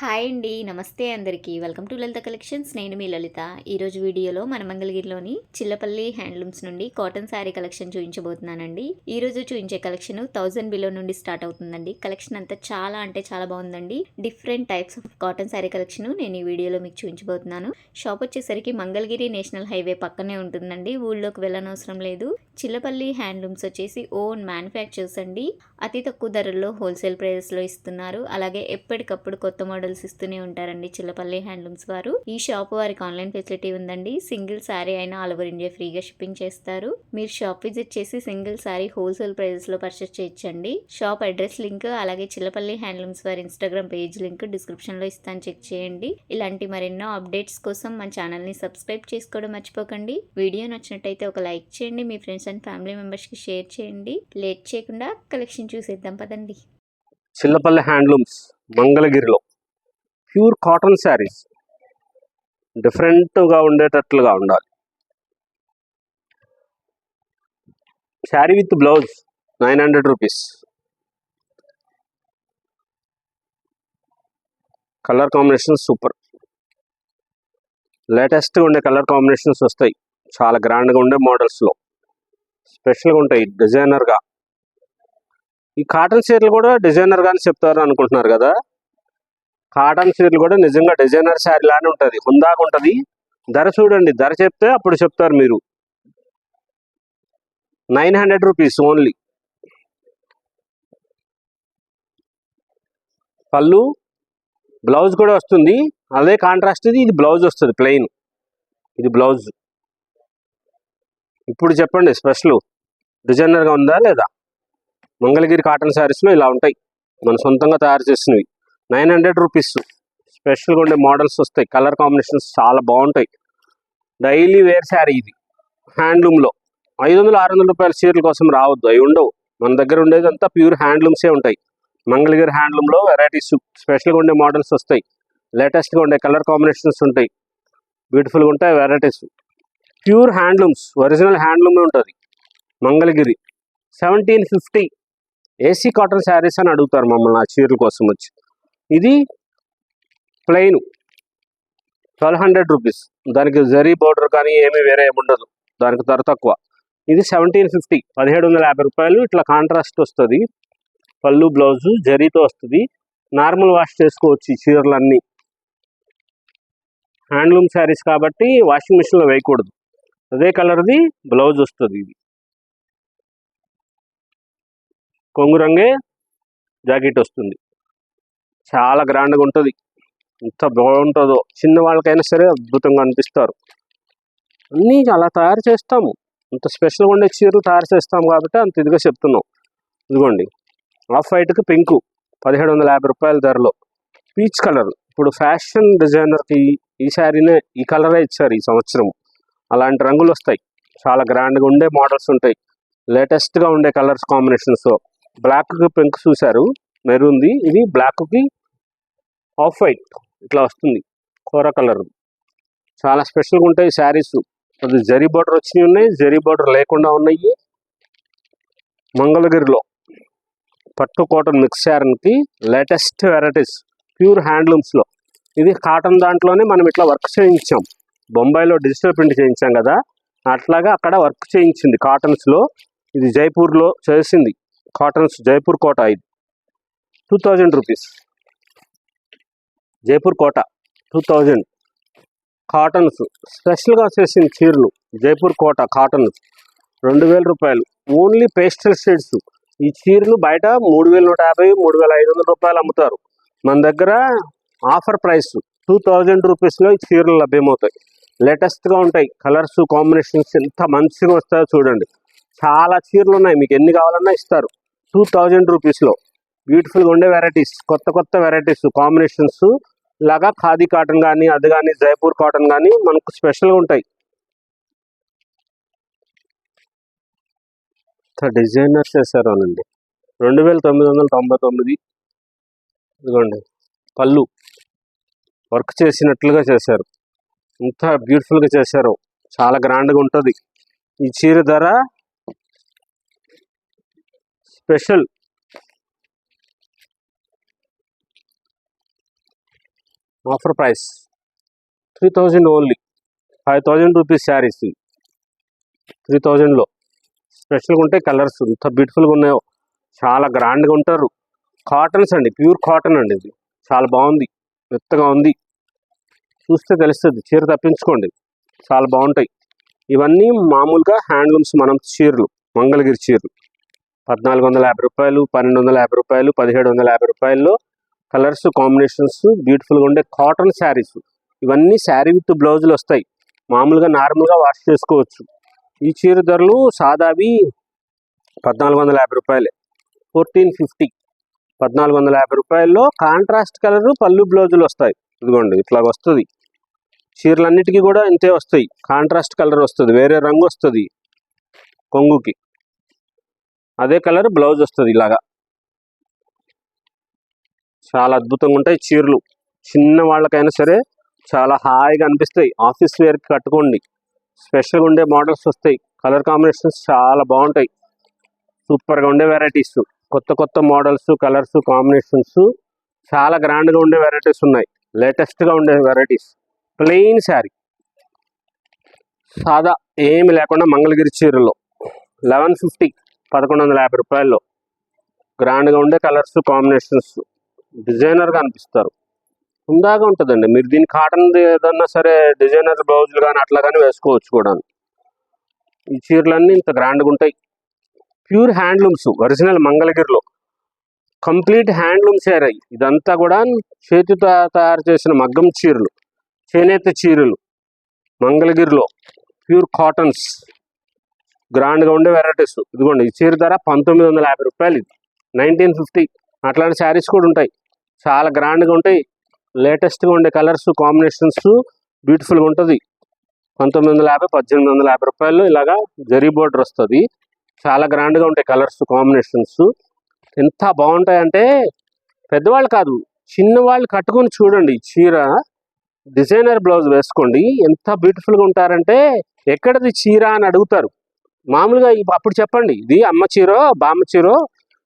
Hi అండి. నమస్తే అందరికీ. Welcome to Lalitha collections. నేను మీ లలిత. ఈరోజు వీడియోలో మన మంగళగిరిలోని చిల్లపల్లి హ్యాండ్లూమ్స్ నుండి కాటన్ శారీ కలెక్షన్ చూపించబోతున్నానండి. ఈరోజు చూపించే కలెక్షన్ 1000 బిలో నుండి స్టార్ట్ అవుతుందండి. కలెక్షన్ అంతా చాలా అంటే చాలా బాగుందండి. Different types of cotton sari collection నేను ఈ వీడియోలో మీకు చూపించబోతున్నాను. షాప్ వచ్చేసరికి మంగళగిరి నేషనల్ హైవే పక్కనే ఉంటుందండి. ఊళ్ళోకి వెళ్ళనవసరం లేదు. చిల్లపల్లి హ్యాండ్లూమ్స్ వచ్చేసి ఓన్ మ్యానుఫ్యాక్చర్స్ అండి. అతి తక్కువ ధరల్లో హోల్సేల్ ప్రైజెస్లో ఇస్తున్నారు. అలాగే ఎప్పటికప్పుడు కొత్త మోడల్స్ ఇస్తూనే ఉంటారండి చిల్లపల్లి హ్యాండ్లూమ్స్ వారు. ఈ షాప్ వారికి ఆన్లైన్ ఫెసిలిటీ ఉందండి. సింగిల్ శారీ అయినా ఆల్ ఓవర్ ఇండియా ఫ్రీగా షిప్పింగ్ చేస్తారు. మీరు షాప్ విజిట్ చేసి సింగిల్ శారీ హోల్సేల్ ప్రైజెస్ లో పర్చేస్ చేయొచ్చండి. షాప్ అడ్రస్ లింక్ అలాగే చిల్లపల్లి హ్యాండ్లూమ్స్ వారి ఇన్స్టాగ్రామ్ పేజ్ లింక్ డిస్క్రిప్షన్ లో ఇస్తాను, చెక్ చేయండి. ఇలాంటి మరెన్నో అప్డేట్స్ కోసం మన ఛానల్ ని సబ్స్క్రైబ్ చేసుకోవడం మర్చిపోకండి. వీడియో నచ్చినట్టయితే ఒక లైక్ చేయండి. మీ ఫ్రెండ్స్ అండ్ ఫ్యామిలీ మెంబర్స్ కి షేర్ చేయండి. లేట్ చేయకుండా కలెక్షన్ చూసేద్దాం పదండి. చిల్లపల్లి హ్యాండ్లూమ్స్ మంగళగిరిలో ప్యూర్ కాటన్ శారీస్ డిఫరెంట్గా ఉండేటట్లుగా ఉండాలి. Sari with blouse 900 rupees. Colour combination super. లేటెస్ట్గా ఉండే కలర్ కాంబినేషన్స్ వస్తాయి. చాలా గ్రాండ్గా ఉండే మోడల్స్లో స్పెషల్గా ఉంటాయి, డిజైనర్గా. ఈ కాటన్ చీరలు కూడా డిజైనర్గానే చెప్తారు అనుకుంటున్నారు కదా. కాటన్ చీరలు కూడా నిజంగా డిజైనర్ శారీ లానే ఉంటుంది, హుందాగా ఉంటుంది. ధర చూడండి, ధర చెప్తే అప్పుడు చెప్తారు మీరు. 900 రూపీస్ ఓన్లీ. పళ్ళు బ్లౌజ్ కూడా వస్తుంది, అదే కాంట్రాస్ట్. ఇది బ్లౌజ్ వస్తుంది ప్లెయిన్, ఇది బ్లౌజ్. ఇప్పుడు చెప్పండి, స్పెషల్ డిజైనర్గా ఉందా లేదా? మంగళగిరి కాటన్ శారీస్లో ఇలా ఉంటాయి, మన సొంతంగా తయారు చేసినవి. 900 రూపీస్. స్పెషల్గా ఉండే మోడల్స్ వస్తాయి, కలర్ కాంబినేషన్స్ చాలా బాగుంటాయి. డైలీ వేర్ శారీ ఇది. హ్యాండ్లూమ్లో 500-600 రూపాయల చీరల కోసం రావద్దు, అవి ఉండవు. మన దగ్గర ఉండేది అంతా ప్యూర్ హ్యాండ్లూమ్సే ఉంటాయి. మంగళగిరి హ్యాండ్లూమ్లో వెరైటీస్, స్పెషల్గా ఉండే మోడల్స్ వస్తాయి. లేటెస్ట్గా ఉండే కలర్ కాంబినేషన్స్ ఉంటాయి, బ్యూటిఫుల్గా ఉంటాయి వెరైటీస్. ప్యూర్ హ్యాండ్లూమ్స్, ఒరిజినల్ హ్యాండ్లూమే ఉంటుంది. మంగళగిరి 1750 ఏసీ కాటన్ శారీస్ అని అడుగుతారు మమ్మల్ని ఆ చీరల కోసం వచ్చి. ఇది ప్లెయిన్ 1200 రూపీస్. దానికి జరీ బోర్డర్ కానీ ఏమీ వేరే ఏమి ఉండదు, దానికి ధర తక్కువ. ఇది 1750, 1750 రూపాయలు. ఇట్లా కాంట్రాస్ట్ వస్తుంది, పళ్ళు బ్లౌజు జరీతో వస్తుంది. నార్మల్ వాష్ చేసుకోవచ్చు ఈ చీరలన్నీ. హ్యాండ్లూమ్ శారీస్ కాబట్టి వాషింగ్ మిషన్లో వేయకూడదు. అదే కలర్ది బ్లౌజ్ వస్తుంది. ఇది కొంగు రంగే జాకెట్ వస్తుంది, చాలా గ్రాండ్గా ఉంటుంది. ఎంత బాగుంటుందో, చిన్న వాళ్ళకైనా సరే అద్భుతంగా అనిపిస్తారు. అన్నీ అలా తయారు చేస్తాము, అంత స్పెషల్గా ఉండే చీరలు తయారు చేస్తాం కాబట్టి అంత ఇదిగా చెప్తున్నాం. ఇదిగోండి, ఆఫ్ వైట్కి పింక్ 1750 రూపాయల ధరలో. పీచ్ కలర్ ఇప్పుడు ఫ్యాషన్ డిజైనర్కి ఈ శారీనే, ఈ కలరే ఇచ్చారు ఈ సంవత్సరం. అలాంటి రంగులు వస్తాయి, చాలా గ్రాండ్గా ఉండే మోడల్స్ ఉంటాయి. లేటెస్ట్గా ఉండే కలర్స్ కాంబినేషన్స్. బ్లాక్కి పింక్ చూశారు, మెరూన్ది. ఇది బ్లాక్కి ఆఫ్ వైట్ ఇట్లా వస్తుంది, కూర కలర్. చాలా స్పెషల్గా ఉంటాయి శారీస్. అది జరీ బార్డర్ వచ్చినవి ఉన్నాయి, జరీ బార్డర్ లేకుండా ఉన్నాయి. మంగళగిరిలో పట్టు కాటన్ మిక్స్ శారీకి లేటెస్ట్ వెరైటీస్ ప్యూర్ హ్యాండ్లూమ్స్లో. ఇది కాటన్ దాంట్లోనే మనం ఇట్లా వర్క్ చేయించాం. బొంబాయిలో డిజిటల్ ప్రింట్ చేయించాం కదా, అట్లాగా అక్కడ వర్క్ చేయించింది కాటన్స్లో. ఇది జైపూర్లో చేసింది కాటన్స్, జైపూర్ కోట. ఇది 2000 రూపీస్. జైపూర్ కోట 2000. కాటన్స్ స్పెషల్గా చేసిన చీరలు, జైపూర్ కోట కాటన్స్ 2000 రూపాయలు. Only pastel shades. ఈ చీరలు బయట 3150, 3500 రూపాయలు అమ్ముతారు. మన దగ్గర ఆఫర్ ప్రైస్ 2000 రూపీస్లో ఈ చీరలు లభ్యమవుతాయి. లేటెస్ట్గా ఉంటాయి, కలర్స్ కాంబినేషన్స్ ఎంత మంచిగా వస్తాయో చూడండి. చాలా చీరలు ఉన్నాయి, మీకు ఎన్ని కావాలన్నా ఇస్తారు 2000 రూపీస్లో. బ్యూటిఫుల్గా ఉండే వెరైటీస్, కొత్త కొత్త వెరైటీస్ కాంబినేషన్స్. ఇలాగా ఖాదీ కాటన్ కానీ, అది కానీ జైపూర్ కాటన్ కానీ మనకు స్పెషల్గా ఉంటాయి. డిజైనర్స్ చేశారు అనండి. 2999. ఇదిగోండి, పళ్ళు వర్క్ చేసినట్లుగా చేశారు, ఎంత బ్యూటిఫుల్గా చేశారో, చాలా గ్రాండ్గా ఉంటుంది. ఈ చీర ధర special offer price 3000 only. 5000 rupees saris 3000లో. స్పెషల్గా ఉంటాయి కలర్స్, ఎంత బ్యూటిఫుల్గా ఉన్నాయో, చాలా గ్రాండ్గా ఉంటారు. కాటన్స్ అండి, ప్యూర్ కాటన్ అండి, ఇది చాలా బాగుంది, మెత్తగా ఉంది, చూస్తే తెలుస్తుంది. చీర తప్పించుకోండి, చాలా బాగుంటాయి. ఇవన్నీ మామూలుగా హ్యాండ్లూమ్స్ మనం చీరలు, మంగళగిరి చీరలు 1450 రూపాయలు, 1250 రూపాయలు, 1750 రూపాయల్లో కలర్స్ కాంబినేషన్స్ బ్యూటిఫుల్గా ఉండే కాటన్ శారీస్. ఇవన్నీ శారీ విత్ బ్లౌజులు వస్తాయి, మామూలుగా నార్మల్గా వాష్ చేసుకోవచ్చు. ఈ చీర ధరలు సాదావి 1450 రూపాయలే, 1450. 1450 రూపాయల్లో కాంట్రాస్ట్ కలరు పళ్ళు బ్లౌజులు వస్తాయి. ఇదిగోండి ఇట్లా వస్తుంది. చీరలన్నిటికీ కూడా ఇంతే వస్తాయి, కాంట్రాస్ట్ కలర్ వస్తుంది, వేరే రంగు వస్తుంది కొంగుకి, అదే కలర్ బ్లౌజ్ వస్తుంది ఇలాగా. చాలా అద్భుతంగా ఉంటాయి చీరలు, చిన్న వాళ్ళకైనా సరే చాలా హాయిగా అనిపిస్తాయి. ఆఫీస్ వేర్కి కట్టుకోండి, స్పెషల్గా ఉండే మోడల్స్ వస్తాయి, కలర్ కాంబినేషన్స్ చాలా బాగుంటాయి, సూపర్గా ఉండే వెరైటీస్, కొత్త కొత్త మోడల్స్, కలర్స్ కాంబినేషన్స్, చాలా గ్రాండ్గా ఉండే వెరైటీస్ ఉన్నాయి, లేటెస్ట్గా ఉండే వెరైటీస్. ప్లెయిన్ శారీ సాదా ఏమి లేకుండా మంగళగిరి చీరలో 1150, 1150 రూపాయల్లో గ్రాండ్గా ఉండే కలర్స్ కాంబినేషన్స్, డిజైనర్గా అనిపిస్తారు, హుందాగా ఉంటుందండి. మీరు దీని కాటన్ ఏదన్నా సరే డిజైనర్ బ్లౌజులు కానీ అట్లా కానీ వేసుకోవచ్చు కూడా. ఈ చీరలన్నీ ఇంత గ్రాండ్గా ఉంటాయి, ప్యూర్ హ్యాండ్లూమ్స్, ఒరిజినల్ మంగళగిరిలో కంప్లీట్ హ్యాండ్లూమ్ చీర. ఇదంతా కూడా చేతితో తయారు చేసిన మగ్గం చీరలు, చేనేత చీరలు, మంగళగిరిలో ప్యూర్ కాటన్స్, గ్రాండ్గా ఉండే వెరైటీస్. ఇదిగోండి ఈ చీర ధర 1950 రూపాయలు, ఇది 1950. అట్లాంటి శారీస్ కూడా ఉంటాయి, చాలా గ్రాండ్గా ఉంటాయి, లేటెస్ట్గా ఉండే కలర్స్ కాంబినేషన్స్, బ్యూటిఫుల్గా ఉంటుంది. 1950, 1850 రూపాయలు ఇలాగా జరీ బోర్డర్ వస్తుంది, చాలా గ్రాండ్గా ఉంటాయి కలర్స్ కాంబినేషన్స్. ఎంత బాగుంటాయంటే పెద్దవాళ్ళు కాదు, చిన్నవాళ్ళు కట్టుకొని చూడండి. చీర డిజైనర్ బ్లౌజ్ వేసుకోండి, ఎంత బ్యూటిఫుల్గా ఉంటారంటే ఎక్కడది చీర అని అడుగుతారు. మామూలుగా అప్పుడు చెప్పండి, ఇది అమ్మ చీరో బామ్మ చీరో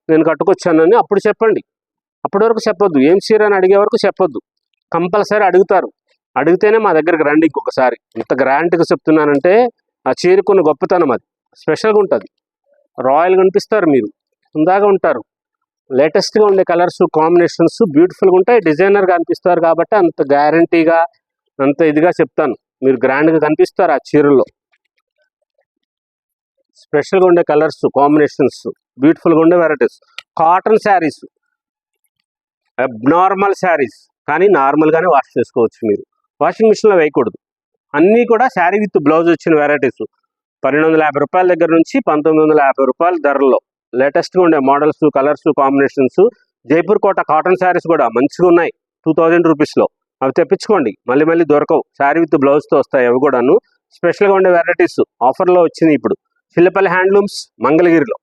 నేను కట్టుకొచ్చానని అప్పుడు చెప్పండి, అప్పటి వరకు చెప్పొద్దు. ఏం చీర అని అడిగే వరకు చెప్పొద్దు, కంపల్సరీ అడుగుతారు. అడిగితేనే మా దగ్గరికి రండి ఇంకొకసారి. ఇంత గ్రాండ్గా చెప్తున్నానంటే ఆ చీరకున్న గొప్పతనం, అది స్పెషల్గా ఉంటుంది, రాయల్గా అనిపిస్తారు, మీరు హుందాగా ఉంటారు. లేటెస్ట్గా ఉండే కలర్స్ కాంబినేషన్స్ బ్యూటిఫుల్గా ఉంటాయి, డిజైనర్గా అనిపిస్తారు. కాబట్టి అంత గ్యారంటీగా అంత ఇదిగా చెప్తాను, మీరు గ్రాండ్గా కనిపిస్తారు ఆ చీరల్లో. స్పెషల్గా ఉండే కలర్స్ కాంబినేషన్స్, బ్యూటిఫుల్గా ఉండే varieties, cotton saris, abnormal saris, కానీ నార్మల్గానే వాష్ చేసుకోవచ్చు. మీరు వాషింగ్ మిషన్లో వేయకూడదు. అన్నీ కూడా శారీ విత్ బ్లౌజ్ వచ్చిన వెరైటీస్ 1250 రూపాయల దగ్గర నుంచి 1950 రూపాయల ధరల్లో లేటెస్ట్గా ఉండే మోడల్స్, కలర్స్ కాంబినేషన్స్. జైపూర్ కోట కాటన్ శారీస్ కూడా మంచిగా ఉన్నాయి, 2000 రూపీస్లో. అవి తెప్పించుకోండి, మళ్ళీ మళ్ళీ దొరకవు, శారీ విత్ బ్లౌజ్తో వస్తాయి అవి కూడాను. స్పెషల్గా ఉండే వెరైటీస్ ఆఫర్లో వచ్చినాయి ఇప్పుడు. చిల్లపల్లి హ్యాండ్లూమ్స్ మంగళగిరిలో.